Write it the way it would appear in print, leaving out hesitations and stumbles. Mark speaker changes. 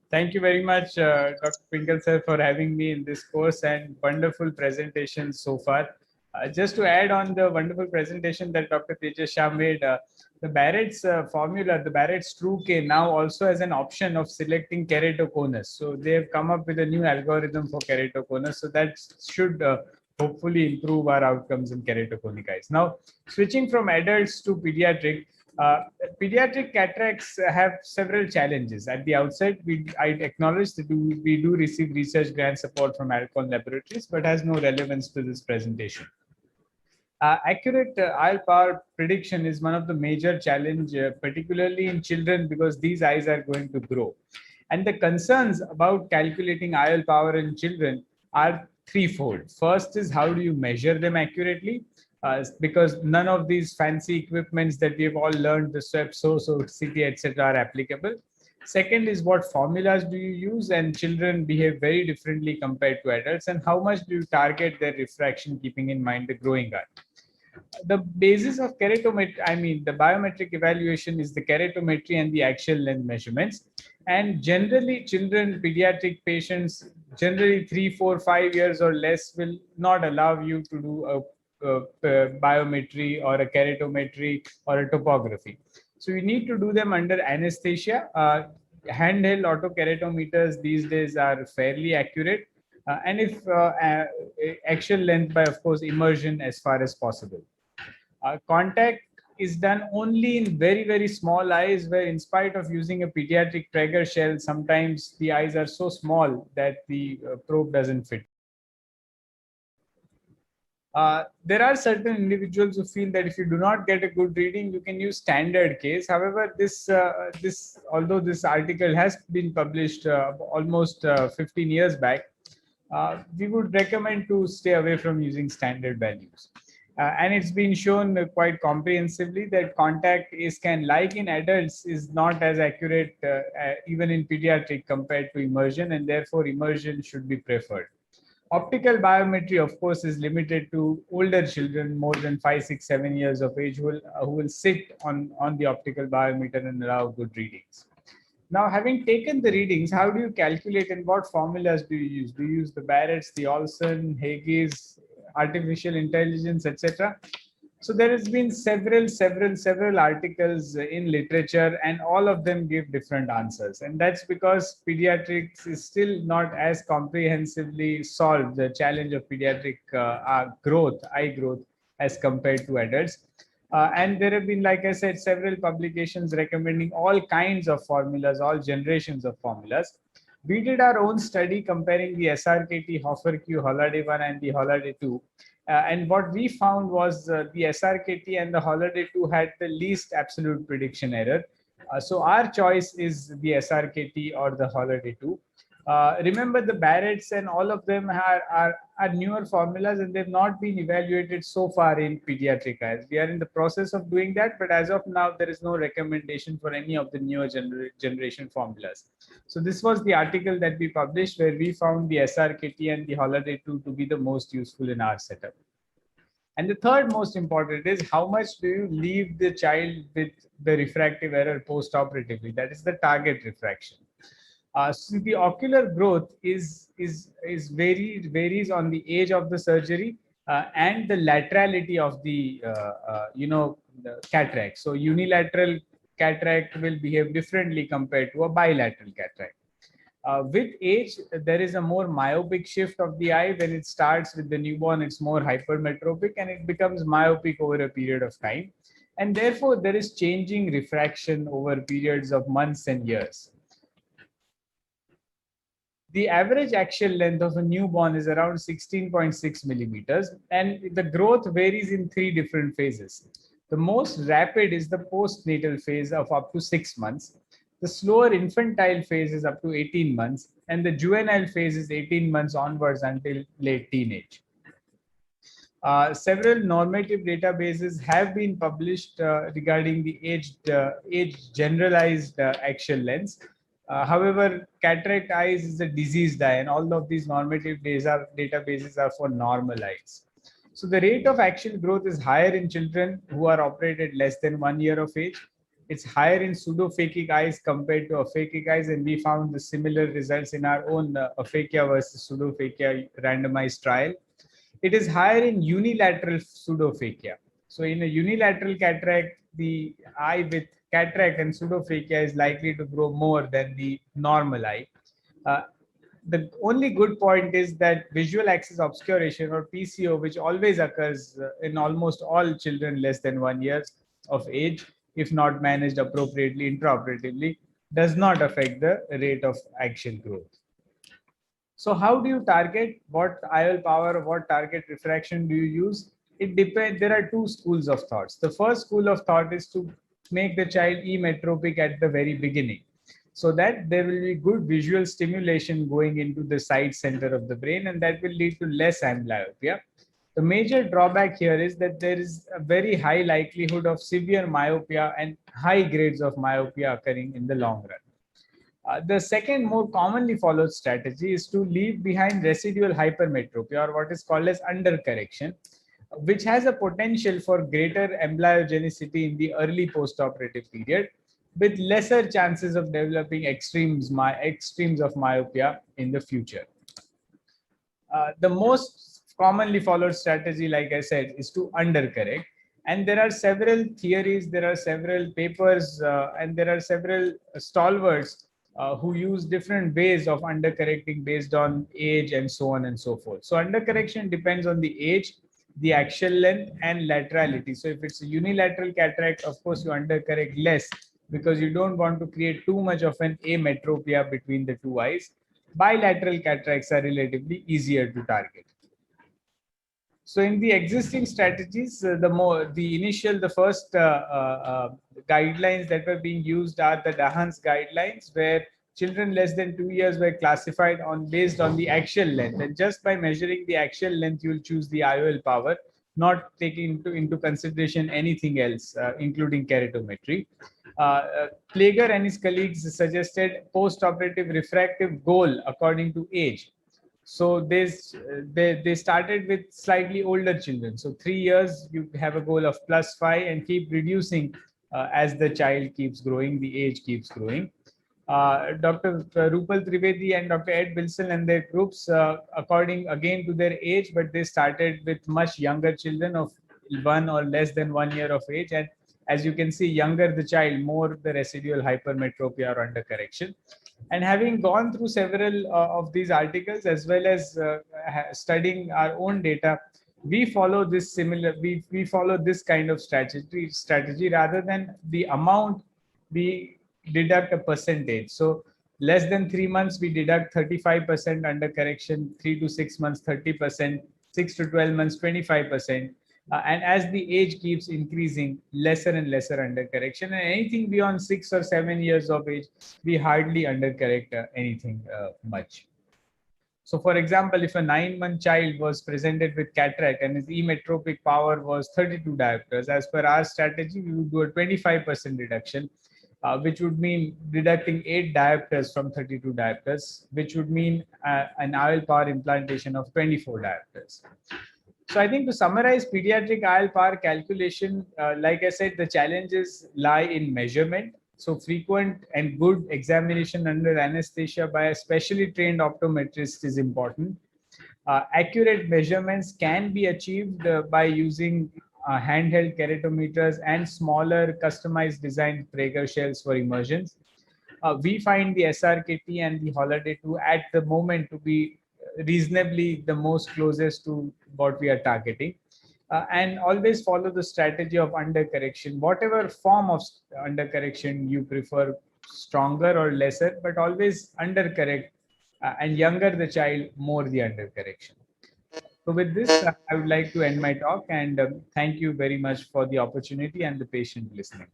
Speaker 1: Thank you very much, Dr. Pinkel sir, for having me in this course and wonderful presentation so far. Just to add on the wonderful presentation that Dr. Tejas Shah made, the Barrett's formula, the Barrett's True K now also has an option of selecting keratoconus. So they have come up with a new algorithm for keratoconus. So that should hopefully improve our outcomes in keratoconic eyes. Now, switching from adults to pediatric, uh, pediatric cataracts have several challenges. At the outset, I acknowledge that we do receive research grant support from Alcon Laboratories, but has no relevance to this presentation. Accurate eye power prediction is one of the major challenge, particularly in children, because these eyes are going to grow. And the concerns about calculating IOL power in children are threefold. First is how do you measure them accurately? Because none of these fancy equipments that we've all learned, the SWEP, SOSO, CT, etc., are applicable. Second is what formulas do you use, and children behave very differently compared to adults, and how much do you target their refraction, keeping in mind the growing eye. The basis of keratometry, I mean, the biometric evaluation is the keratometry and the axial length measurements. And generally, children, pediatric patients, generally 3, 4, 5 years or less, will not allow you to do a biometry or a keratometry or a topography. So you need to do them under anesthesia. Handheld autokeratometers these days are fairly accurate. And if axial length by, of course, immersion as far as possible. Contact is done only in very, very small eyes, where in spite of using a pediatric Traeger shell, sometimes the eyes are so small that the probe doesn't fit. There are certain individuals who feel that if you do not get a good reading, you can use standard case. However, although this article has been published almost 15 years back, we would recommend to stay away from using standard values. And it's been shown quite comprehensively that contact scan, like in adults, is not as accurate even in pediatric compared to immersion, and therefore immersion should be preferred. Optical biometry, of course, is limited to older children more than 5, 6, 7 years of age who will sit on the optical biometer and allow good readings. Now, having taken the readings, how do you calculate and what formulas do you use? Do you use the Barrett's, the Olson, Haigis, artificial intelligence, etc.? So there has been several articles in literature, and all of them give different answers. And that's because pediatrics is still not as comprehensively solved, the challenge of pediatric eye growth, as compared to adults. And there have been, like I said, several publications recommending all kinds of formulas, all generations of formulas. We did our own study comparing the SRKT, Hoffer Q, Holiday 1 and the Holiday 2. And what we found was the SRKT and the Holiday 2 had the least absolute prediction error. So our choice is the SRKT or the Holiday 2. Remember, the Barrett's and all of them are newer formulas, and they've not been evaluated so far in pediatric eyes. We are in the process of doing that, but as of now, there is no recommendation for any of the newer generation formulas. So this was the article that we published, where we found the SRKT and the Holiday 2 to be the most useful in our setup. And the third most important is how much do you leave the child with the refractive error post-operatively? That is the target refraction. So the ocular growth varies on the age of the surgery and the laterality of the the cataract. So unilateral cataract will behave differently compared to a bilateral cataract. With age, there is a more myopic shift of the eye. When it starts with the newborn, it's more hypermetropic, and it becomes myopic over a period of time. And therefore, there is changing refraction over periods of months and years. The average axial length of a newborn is around 16.6 millimeters, and the growth varies in 3 different phases. The most rapid is the postnatal phase of up to 6 months. The slower infantile phase is up to 18 months, and the juvenile phase is 18 months onwards until late teenage. Several normative databases have been published regarding the age generalized axial lengths. However, cataract eyes is a diseased eye, and all of these normative databases are for normal eyes. So the rate of axial growth is higher in children who are operated less than 1 year of age. It's higher in pseudophakic eyes compared to aphakic eyes, and we found the similar results in our own aphakia versus pseudophakia randomized trial. It is higher in unilateral pseudophakia. So in a unilateral cataract, the eye with cataract and pseudophakia is likely to grow more than the normal eye. Uh, the only good point is that visual axis obscuration, or PCO, which always occurs in almost all children less than 1 year of age, if not managed appropriately intraoperatively, does not affect the rate of axial growth. So how do you target? What IOL power, what target refraction do you use? It depends. There are two schools of thoughts. The first school of thought is to make the child emetropic at the very beginning, so that there will be good visual stimulation going into the side center of the brain, and that will lead to less amblyopia. The major drawback here is that there is a very high likelihood of severe myopia and high grades of myopia occurring in the long run. The second more commonly followed strategy is to leave behind residual hypermetropia, or what is called as undercorrection, which has a potential for greater embryogenicity in the early postoperative period, with lesser chances of developing extremes of myopia in the future. The most commonly followed strategy, like I said, is to undercorrect. And there are several theories, there are several papers, and there are several stalwarts who use different ways of undercorrecting based on age and so on and so forth. So undercorrection depends on the age, the axial length, and laterality. So if it's a unilateral cataract, of course you undercorrect less, because you don't want to create too much of an ametropia between the two eyes. Bilateral cataracts are relatively easier to target. So in the existing strategies, the first guidelines that were being used are the Dahan's guidelines, where children less than 2 years were classified based on the axial length, and just by measuring the axial length, you will choose the IOL power, not taking into consideration anything else, including keratometry. Plager and his colleagues suggested post-operative refractive goal according to age. So they started with slightly older children. So 3 years, you have a goal of +5 and keep reducing as the child keeps growing, the age keeps growing. Dr. Rupal Trivedi and Dr. Ed Wilson and their groups, according again to their age, but they started with much younger children of 1 or less than 1 year of age. And as you can see, younger the child, more the residual hypermetropia or undercorrection. And having gone through several of these articles, as well as studying our own data, we follow this kind of strategy rather than the amount. We deduct a percentage. So less than 3 months, we deduct 35% undercorrection, 3 to 6 months, 30%, 6 to 12 months, 25%. And as the age keeps increasing, lesser and lesser undercorrection. And anything beyond 6 or 7 years of age, we hardly undercorrect anything much. So for example, if a 9-month child was presented with cataract and his emetropic power was 32 diopters, as per our strategy, we would do a 25% reduction, which would mean deducting 8 diopters from 32 diopters, which would mean an IOL power implantation of 24 diopters. So I think to summarize pediatric IOL power calculation, like I said, the challenges lie in measurement. So frequent and good examination under anesthesia by a specially trained optometrist is important. Accurate measurements can be achieved by using handheld keratometers and smaller customized designed Prager shells for immersions. We find the SRKT and the Holiday 2 at the moment to be reasonably the most closest to what we are targeting. And always follow the strategy of undercorrection, whatever form of undercorrection you prefer, stronger or lesser, but always undercorrect, and younger the child, more the undercorrection. So with this, I would like to end my talk, and thank you very much for the opportunity and the patient listening.